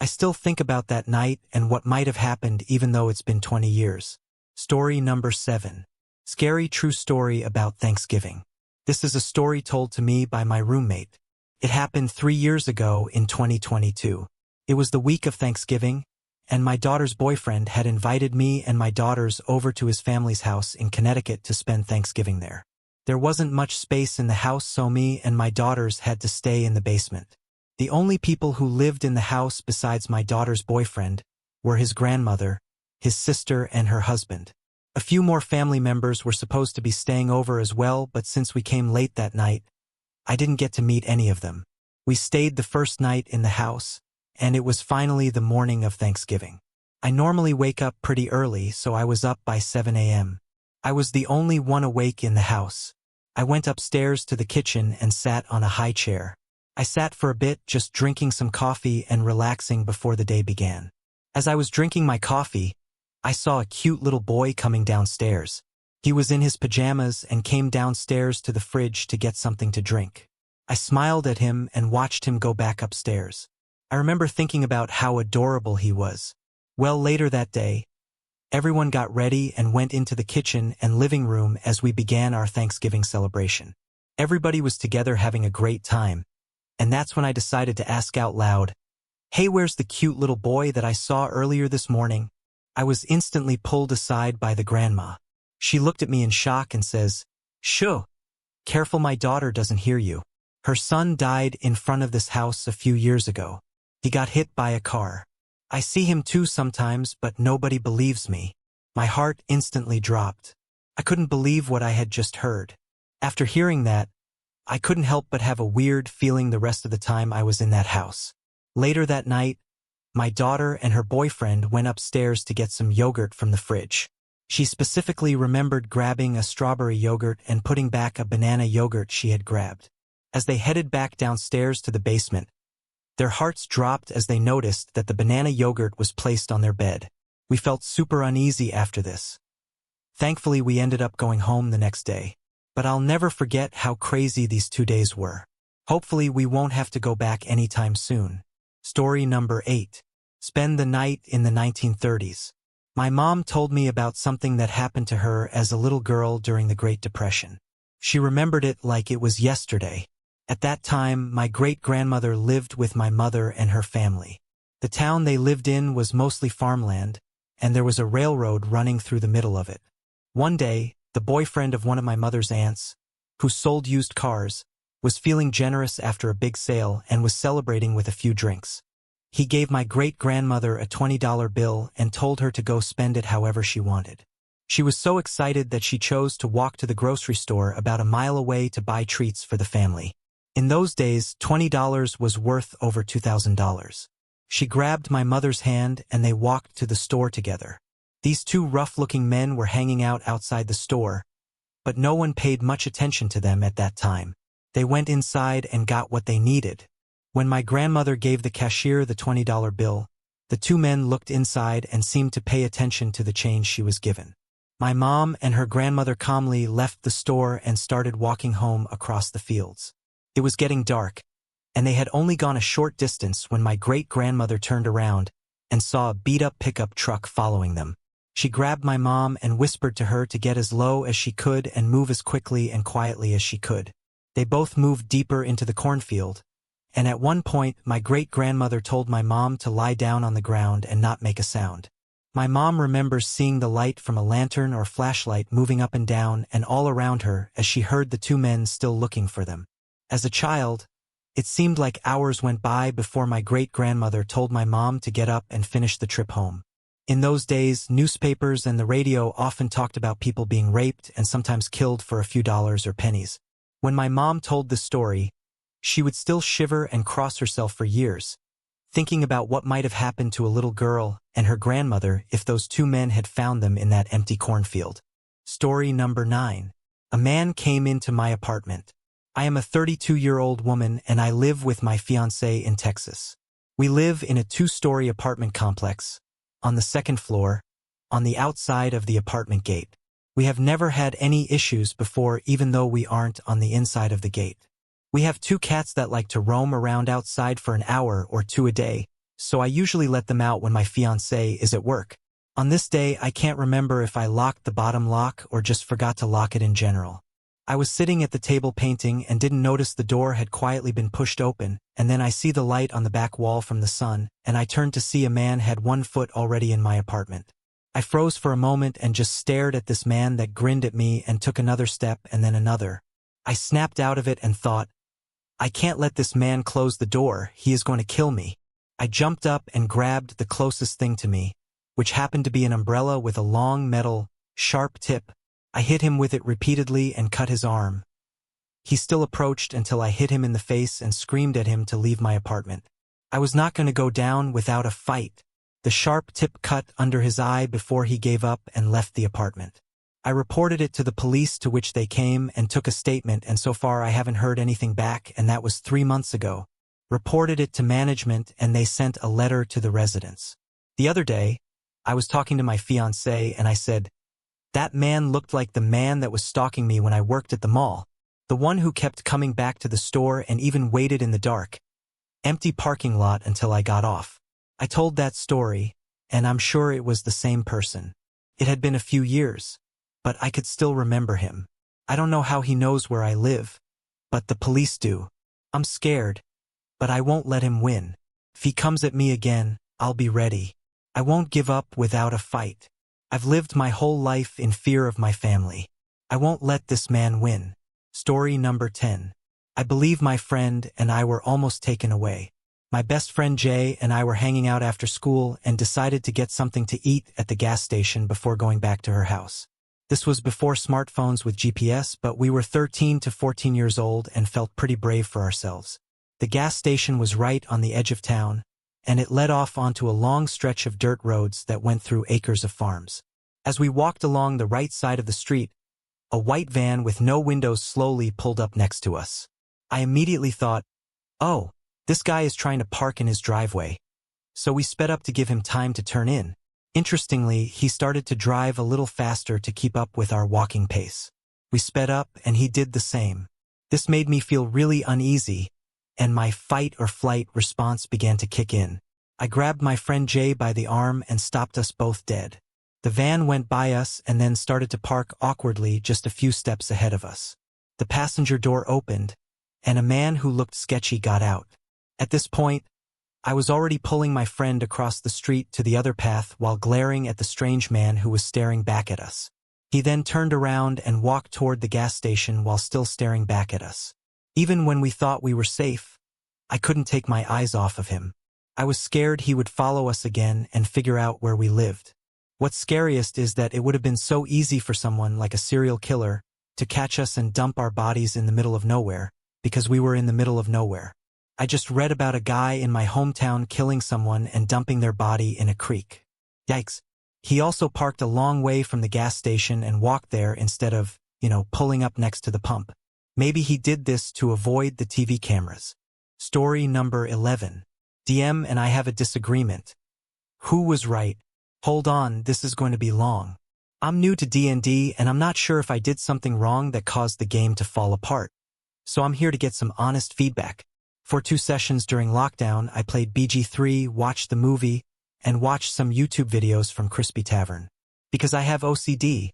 I still think about that night and what might have happened even though it's been 20 years. Story number 7. Scary true story about Thanksgiving. This is a story told to me by my roommate. It happened 3 years ago in 2022. It was the week of Thanksgiving, and my daughter's boyfriend had invited me and my daughters over to his family's house in Connecticut to spend Thanksgiving there. There wasn't much space in the house, so me and my daughters had to stay in the basement. The only people who lived in the house besides my daughter's boyfriend were his grandmother, his sister, and her husband. A few more family members were supposed to be staying over as well, but since we came late that night, I didn't get to meet any of them. We stayed the first night in the house, and it was finally the morning of Thanksgiving. I normally wake up pretty early, so I was up by 7 a.m. I was the only one awake in the house. I went upstairs to the kitchen and sat on a high chair. I sat for a bit, just drinking some coffee and relaxing before the day began. As I was drinking my coffee, I saw a cute little boy coming downstairs. He was in his pajamas and came downstairs to the fridge to get something to drink. I smiled at him and watched him go back upstairs. I remember thinking about how adorable he was. Well, later that day, everyone got ready and went into the kitchen and living room as we began our Thanksgiving celebration. Everybody was together having a great time, and that's when I decided to ask out loud, "Hey, where's the cute little boy that I saw earlier this morning?" I was instantly pulled aside by the grandma. She looked at me in shock and says, "Shoo, careful my daughter doesn't hear you. Her son died in front of this house a few years ago. He got hit by a car. I see him too sometimes, but nobody believes me." My heart instantly dropped. I couldn't believe what I had just heard. After hearing that, I couldn't help but have a weird feeling the rest of the time I was in that house. Later that night, my daughter and her boyfriend went upstairs to get some yogurt from the fridge. She specifically remembered grabbing a strawberry yogurt and putting back a banana yogurt she had grabbed. As they headed back downstairs to the basement, their hearts dropped as they noticed that the banana yogurt was placed on their bed. We felt super uneasy after this. Thankfully, we ended up going home the next day. But I'll never forget how crazy these 2 days were. Hopefully, we won't have to go back anytime soon. Story number 8. Spend the night in the 1930s. My mom told me about something that happened to her as a little girl during the Great Depression. She remembered it like it was yesterday. At that time, my great-grandmother lived with my mother and her family. The town they lived in was mostly farmland, and there was a railroad running through the middle of it. One day, the boyfriend of one of my mother's aunts, who sold used cars, was feeling generous after a big sale and was celebrating with a few drinks. He gave my great-grandmother a $20 bill and told her to go spend it however she wanted. She was so excited that she chose to walk to the grocery store about a mile away to buy treats for the family. In those days, $20 was worth over $2,000. She grabbed my mother's hand and they walked to the store together. These two rough-looking men were hanging out outside the store, but no one paid much attention to them at that time. They went inside and got what they needed. When my grandmother gave the cashier the $20 bill, the two men looked inside and seemed to pay attention to the change she was given. My mom and her grandmother calmly left the store and started walking home across the fields. It was getting dark, and they had only gone a short distance when my great-grandmother turned around and saw a beat-up pickup truck following them. She grabbed my mom and whispered to her to get as low as she could and move as quickly and quietly as she could. They both moved deeper into the cornfield, and at one point my great-grandmother told my mom to lie down on the ground and not make a sound. My mom remembers seeing the light from a lantern or flashlight moving up and down and all around her as she heard the two men still looking for them. As a child, it seemed like hours went by before my great-grandmother told my mom to get up and finish the trip home. In those days, newspapers and the radio often talked about people being raped and sometimes killed for a few dollars or pennies. When my mom told the story, she would still shiver and cross herself for years, thinking about what might have happened to a little girl and her grandmother if those two men had found them in that empty cornfield. Story number 9. A man came into my apartment. I am a 32-year-old woman and I live with my fiancé in Texas. We live in a 2-story apartment complex, on the 2nd floor, on the outside of the apartment gate. We have never had any issues before, even though we aren't on the inside of the gate. We have 2 cats that like to roam around outside for an hour or 2 a day, so I usually let them out when my fiancé is at work. On this day, I can't remember if I locked the bottom lock or just forgot to lock it in general. I was sitting at the table painting and didn't notice the door had quietly been pushed open, and then I see the light on the back wall from the sun, and I turned to see a man had 1 foot already in my apartment. I froze for a moment and just stared at this man that grinned at me and took another step and then another. I snapped out of it and thought, I can't let this man close the door, he is going to kill me. I jumped up and grabbed the closest thing to me, which happened to be an umbrella with a long metal, sharp tip. I hit him with it repeatedly and cut his arm. He still approached until I hit him in the face and screamed at him to leave my apartment. I was not going to go down without a fight. The sharp tip cut under his eye before he gave up and left the apartment. I reported it to the police, to which they came and took a statement, and so far I haven't heard anything back, and that was 3 months ago. Reported it to management and they sent a letter to the residents. The other day, I was talking to my fiancé and I said, that man looked like the man that was stalking me when I worked at the mall. The one who kept coming back to the store and even waited in the dark, empty parking lot until I got off. I told that story, and I'm sure it was the same person. It had been a few years, but I could still remember him. I don't know how he knows where I live, but the police do. I'm scared, but I won't let him win. If he comes at me again, I'll be ready. I won't give up without a fight. I've lived my whole life in fear of my family. I won't let this man win. Story number 10. I believe my friend and I were almost taken away. My best friend Jay and I were hanging out after school and decided to get something to eat at the gas station before going back to her house. This was before smartphones with GPS, but we were 13 to 14 years old and felt pretty brave for ourselves. The gas station was right on the edge of town, and it led off onto a long stretch of dirt roads that went through acres of farms. As we walked along the right side of the street, a white van with no windows slowly pulled up next to us. I immediately thought, oh, this guy is trying to park in his driveway. So we sped up to give him time to turn in. Interestingly, he started to drive a little faster to keep up with our walking pace. We sped up and he did the same. This made me feel really uneasy, and my fight or flight response began to kick in. I grabbed my friend Jay by the arm and stopped us both dead. The van went by us and then started to park awkwardly just a few steps ahead of us. The passenger door opened, and a man who looked sketchy got out. At this point, I was already pulling my friend across the street to the other path while glaring at the strange man who was staring back at us. He then turned around and walked toward the gas station while still staring back at us. Even when we thought we were safe, I couldn't take my eyes off of him. I was scared he would follow us again and figure out where we lived. What's scariest is that it would have been so easy for someone like a serial killer to catch us and dump our bodies in the middle of nowhere, because we were in the middle of nowhere. I just read about a guy in my hometown killing someone and dumping their body in a creek. Yikes. He also parked a long way from the gas station and walked there instead of, pulling up next to the pump. Maybe he did this to avoid the TV cameras. Story number 11. DM and I have a disagreement. Who was right? Hold on, this is going to be long. I'm new to D&D and I'm not sure if I did something wrong that caused the game to fall apart. So I'm here to get some honest feedback. For 2 sessions during lockdown, I played BG3, watched the movie, and watched some YouTube videos from Crispy Tavern. Because I have OCD,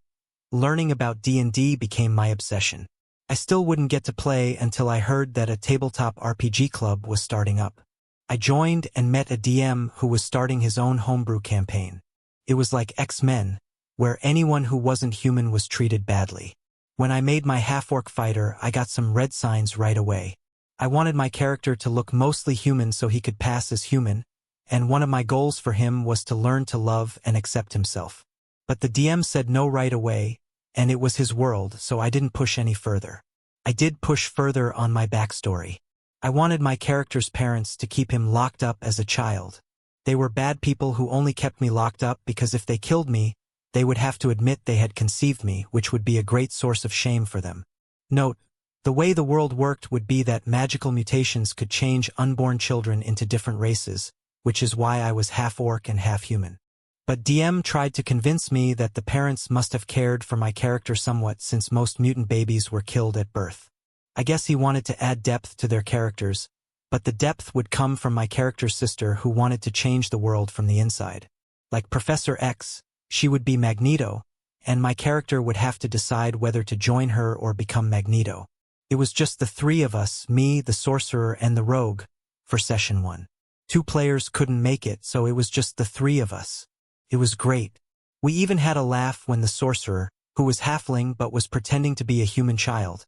learning about D&D became my obsession. I still wouldn't get to play until I heard that a tabletop RPG club was starting up. I joined and met a DM who was starting his own homebrew campaign. It was like X-Men, where anyone who wasn't human was treated badly. When I made my half-orc fighter, I got some red signs right away. I wanted my character to look mostly human so he could pass as human, and one of my goals for him was to learn to love and accept himself. But the DM said no right away, and it was his world, so I didn't push any further. I did push further on my backstory. I wanted my character's parents to keep him locked up as a child. They were bad people who only kept me locked up because if they killed me, they would have to admit they had conceived me, which would be a great source of shame for them. Note, the way the world worked would be that magical mutations could change unborn children into different races, which is why I was half-orc and half-human. But DM tried to convince me that the parents must have cared for my character somewhat since most mutant babies were killed at birth. I guess he wanted to add depth to their characters, but the depth would come from my character's sister who wanted to change the world from the inside. Like Professor X, she would be Magneto, and my character would have to decide whether to join her or become Magneto. It was just the three of us, me, the sorcerer, and the rogue, for session 1. 2 players couldn't make it, so it was just the 3 of us. It was great. We even had a laugh when the sorcerer, who was halfling but was pretending to be a human child,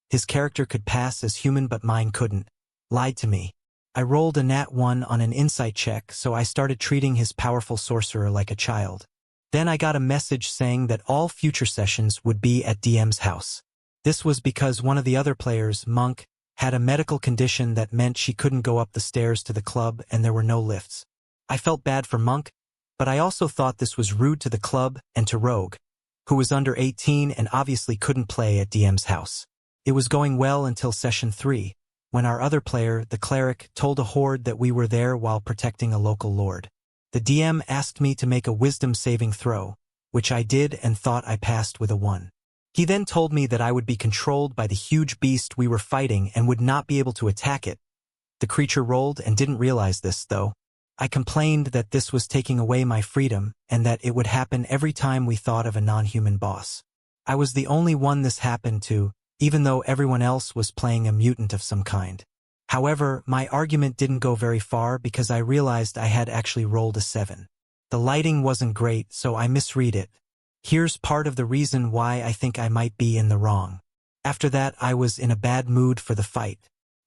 his character could pass as human but mine couldn't, lied to me. I rolled a nat 1 on an insight check, so I started treating his powerful sorcerer like a child. Then I got a message saying that all future sessions would be at DM's house. This was because one of the other players, Monk, had a medical condition that meant she couldn't go up the stairs to the club and there were no lifts. I felt bad for Monk, but I also thought this was rude to the club and to Rogue, who was under 18 and obviously couldn't play at DM's house. It was going well until session 3, when our other player, the cleric, told a horde that we were there while protecting a local lord. The DM asked me to make a wisdom saving throw, which I did and thought I passed with a 1. He then told me that I would be controlled by the huge beast we were fighting and would not be able to attack it. The creature rolled and didn't realize this, though. I complained that this was taking away my freedom and that it would happen every time we thought of a non-human boss. I was the only one this happened to, even though everyone else was playing a mutant of some kind. However, my argument didn't go very far because I realized I had actually rolled a 7. The lighting wasn't great, so I misread it. Here's part of the reason why I think I might be in the wrong. After that, I was in a bad mood for the fight.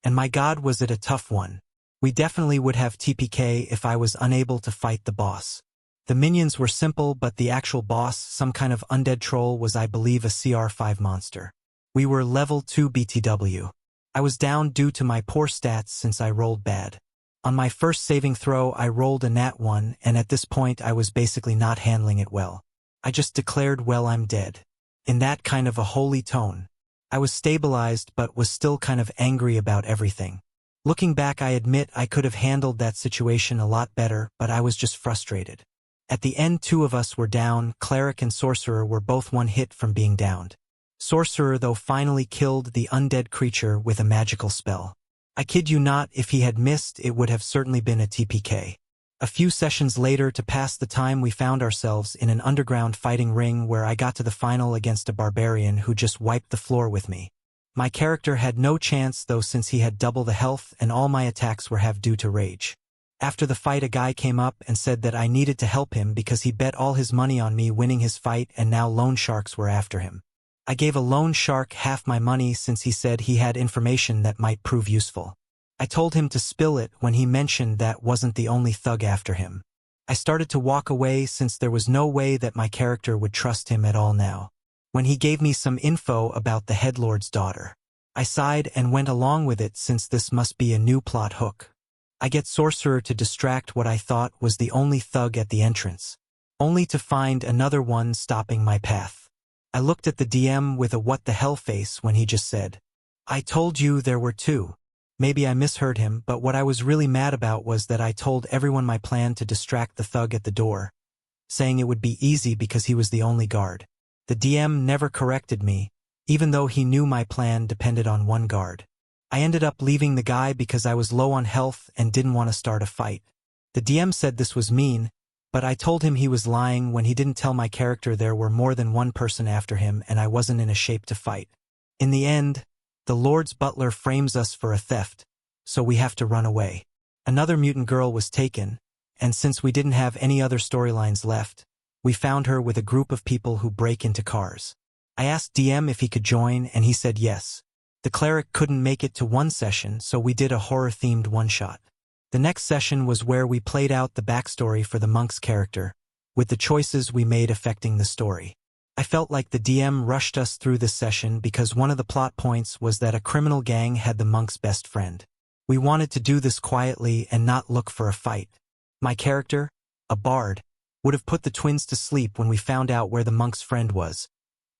And my god, was it a tough one. We definitely would have TPK if I was unable to fight the boss. The minions were simple, but the actual boss, some kind of undead troll, was I believe a CR5 monster. We were level 2 BTW. I was down due to my poor stats since I rolled bad. On my first saving throw I rolled a nat 1, and at this point I was basically not handling it well. I just declared, well, I'm dead. In that kind of a holy tone. I was stabilized but was still kind of angry about everything. Looking back, I admit I could have handled that situation a lot better, but I was just frustrated. At the end, 2 of us were down. Cleric and Sorcerer were both 1 hit from being downed. Sorcerer, though, finally killed the undead creature with a magical spell. I kid you not, if he had missed, it would have certainly been a TPK. A few sessions later, to pass the time, we found ourselves in an underground fighting ring where I got to the final against a barbarian who just wiped the floor with me. My character had no chance, though, since he had double the health and all my attacks were half due to rage. After the fight, a guy came up and said that I needed to help him because he bet all his money on me winning his fight and now loan sharks were after him. I gave a loan shark half my money since he said he had information that might prove useful. I told him to spill it when he mentioned that wasn't the only thug after him. I started to walk away since there was no way that my character would trust him at all now. When he gave me some info about the headlord's daughter, I sighed and went along with it since this must be a new plot hook. I get Sorcerer to distract what I thought was the only thug at the entrance, only to find another one stopping my path. I looked at the DM with a what the hell face when he just said, "I told you there were 2. Maybe I misheard him, but what I was really mad about was that I told everyone my plan to distract the thug at the door, saying it would be easy because he was the only guard. The DM never corrected me, even though he knew my plan depended on 1 guard. I ended up leaving the guy because I was low on health and didn't want to start a fight. The DM said this was mean, but I told him he was lying when he didn't tell my character there were more than 1 person after him and I wasn't in a shape to fight. In the end, the Lord's butler frames us for a theft, so we have to run away. Another mutant girl was taken, and since we didn't have any other storylines left, we found her with a group of people who break into cars. I asked DM if he could join, and he said yes. The cleric couldn't make it to 1 session, so we did a horror-themed one-shot. The next session was where we played out the backstory for the monk's character, with the choices we made affecting the story. I felt like the DM rushed us through this session because one of the plot points was that a criminal gang had the monk's best friend. We wanted to do this quietly and not look for a fight. My character, a bard, would have put the twins to sleep when we found out where the monk's friend was.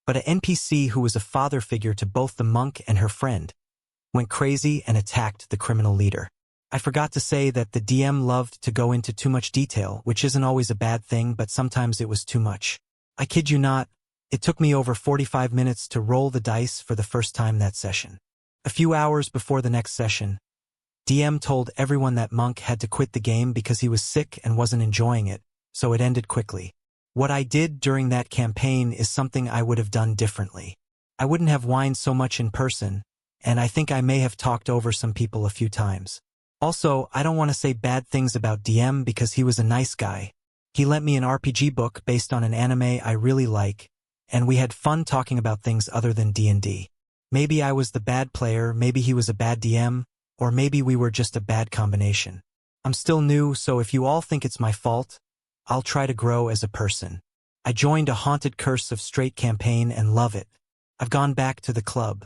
But an NPC who was a father figure to both the monk and her friend went crazy and attacked the criminal leader. I forgot to say that the DM loved to go into too much detail, which isn't always a bad thing, but sometimes it was too much. I kid you not, it took me over 45 minutes to roll the dice for the first time that session. A few hours before the next session, DM told everyone that Monk had to quit the game because he was sick and wasn't enjoying it, so it ended quickly. What I did during that campaign is something I would have done differently. I wouldn't have whined so much in person, and I think I may have talked over some people a few times. Also, I don't want to say bad things about DM because he was a nice guy. He lent me an RPG book based on an anime I really like, and we had fun talking about things other than D&D. Maybe I was the bad player, maybe he was a bad DM, or maybe we were just a bad combination. I'm still new, so if you all think it's my fault, I'll try to grow as a person. I joined a Haunted Curse of Straight campaign and love it. I've gone back to the club.